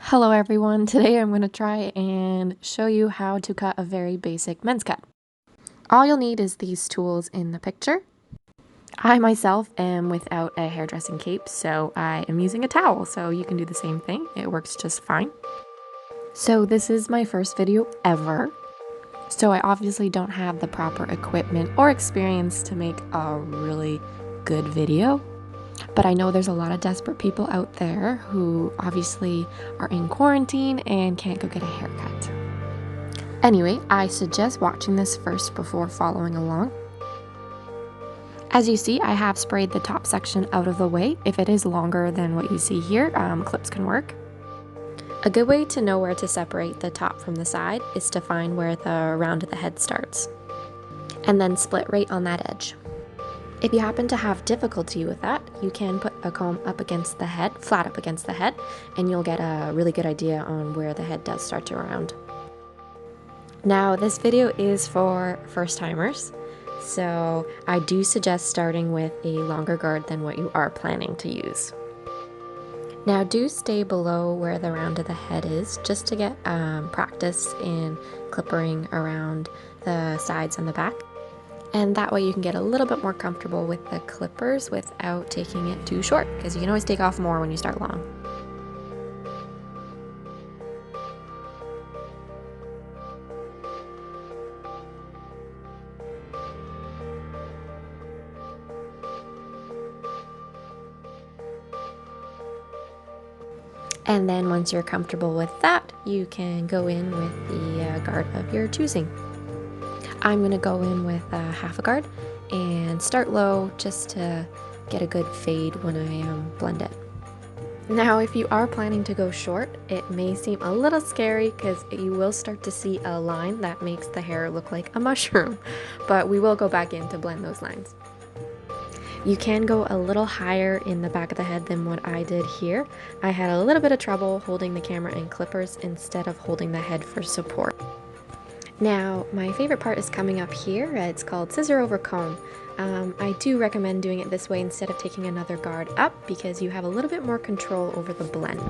Hello everyone, today I'm going to try and show you how to cut a very basic men's cut. All you'll need is these tools in the picture. I myself am without a hairdressing cape, so I am using a towel, so you can do the same thing. It works just fine. So this is my first video ever, so I obviously don't have the proper equipment or experience to make a really good video. But I know there's a lot of desperate people out there who obviously are in quarantine and can't go get a haircut. Anyway, I suggest watching this first before following along. As you see, I have sprayed the top section out of the way. If it is longer than what you see here, clips can work. A good way to know where to separate the top from the side is to find where the round of the head starts, and then split right on that edge. If you happen to have difficulty with that, you can put a comb up against the head, flat up against the head, and you'll get a really good idea on where the head does start to round. Now, this video is for first-timers, so I do suggest starting with a longer guard than what you are planning to use. Now, do stay below where the round of the head is, just to get practice in clippering around the sides and the back. And that way you can get a little bit more comfortable with the clippers without taking it too short, because you can always take off more when you start long. And then once you're comfortable with that, you can go in with the guard of your choosing. I'm going to go in with half a guard and start low just to get a good fade when I blend it. Now, if you are planning to go short, it may seem a little scary because you will start to see a line that makes the hair look like a mushroom, but we will go back in to blend those lines. You can go a little higher in the back of the head than what I did here. I had a little bit of trouble holding the camera and clippers instead of holding the head for support. Now, my favorite part is coming up here. It's called scissor over comb. I do recommend doing it this way instead of taking another guard up because you have a little bit more control over the blend.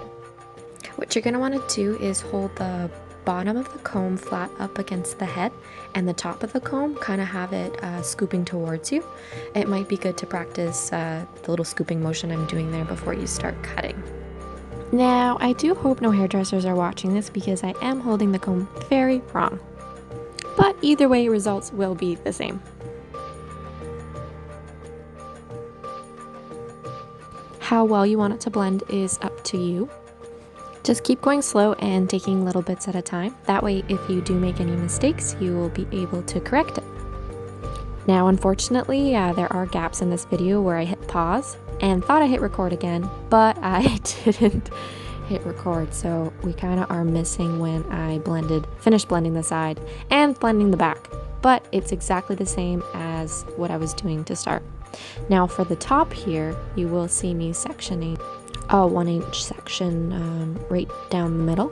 What you're going to want to do is hold the bottom of the comb flat up against the head and the top of the comb kind of have it scooping towards you. It might be good to practice the little scooping motion I'm doing there before you start cutting. Now, I do hope no hairdressers are watching this because I am holding the comb very wrong. But either way, results will be the same. How well you want it to blend is up to you. Just keep going slow and taking little bits at a time. That way, if you do make any mistakes, you will be able to correct it. Now, unfortunately, there are gaps in this video where I hit pause and thought I hit record again, but I didn't hit record, so we kind of are missing when I finished blending the side and blending the back, but it's exactly the same as what I was doing to start. Now for the top here, you will see me sectioning a 1-inch section right down the middle.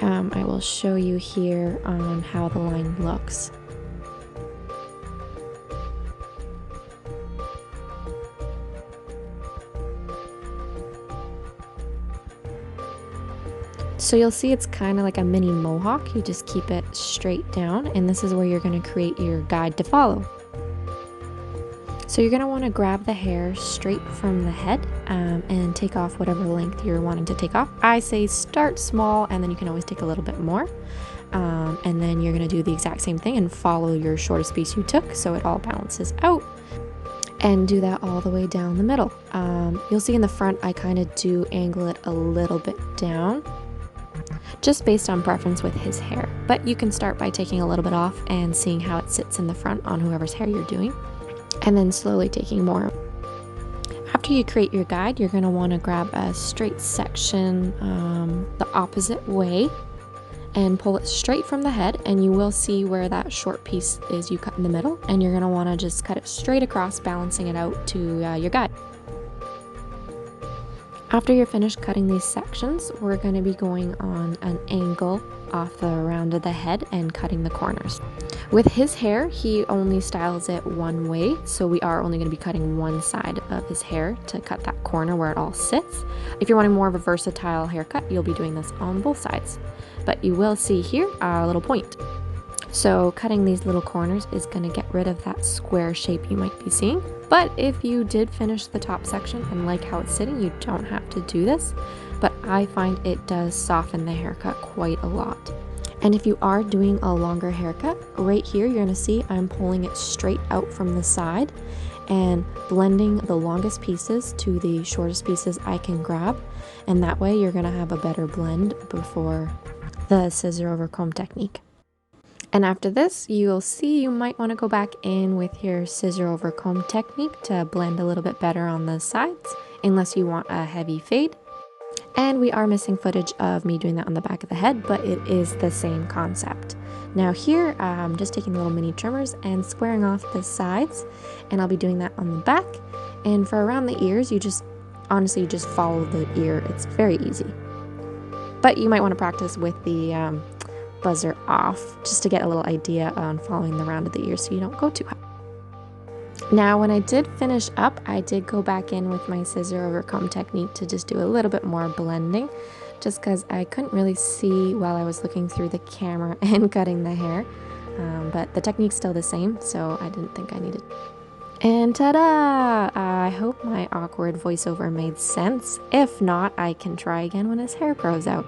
I will show you here on how the line looks. So you'll see it's kind of like a mini mohawk. You just keep it straight down, and this is where you're going to create your guide to follow. So you're going to want to grab the hair straight from the head and take off whatever length you're wanting to take off. I say start small, and then you can always take a little bit more. And then you're going to do the exact same thing and follow your shortest piece you took so it all balances out. And do that all the way down the middle. You'll see in the front I kind of do angle it a little bit down, just based on preference with his hair. But you can start by taking a little bit off and seeing how it sits in the front on whoever's hair you're doing, and then slowly taking more. After you create your guide, you're going to want to grab a straight section the opposite way and pull it straight from the head, and you will see where that short piece is you cut in the middle, and you're going to want to just cut it straight across, balancing it out to your guide. After you're finished cutting these sections, we're going to be going on an angle off the round of the head and cutting the corners. With his hair, he only styles it one way, so we are only going to be cutting one side of his hair to cut that corner where it all sits. If you're wanting more of a versatile haircut, you'll be doing this on both sides. But you will see here a little point. So cutting these little corners is going to get rid of that square shape you might be seeing. But if you did finish the top section and like how it's sitting, you don't have to do this. But I find it does soften the haircut quite a lot. And if you are doing a longer haircut, right here you're going to see I'm pulling it straight out from the side and blending the longest pieces to the shortest pieces I can grab. And that way you're going to have a better blend before the scissor over comb technique. And after this, you'll see you might want to go back in with your scissor over comb technique to blend a little bit better on the sides, unless you want a heavy fade. And we are missing footage of me doing that on the back of the head, but it is the same concept. Now here, I'm just taking little mini trimmers and squaring off the sides, and I'll be doing that on the back. And for around the ears, you just follow the ear. It's very easy. But you might want to practice with the buzzer off just to get a little idea on following the round of the ear so you don't go too high. Now when I did finish up, I did go back in with my scissor over comb technique to just do a little bit more blending, just because I couldn't really see while I was looking through the camera and cutting the hair, but the technique's still the same, so I didn't think I needed. And ta-da! I hope my awkward voiceover made sense. If not, I can try again when his hair grows out.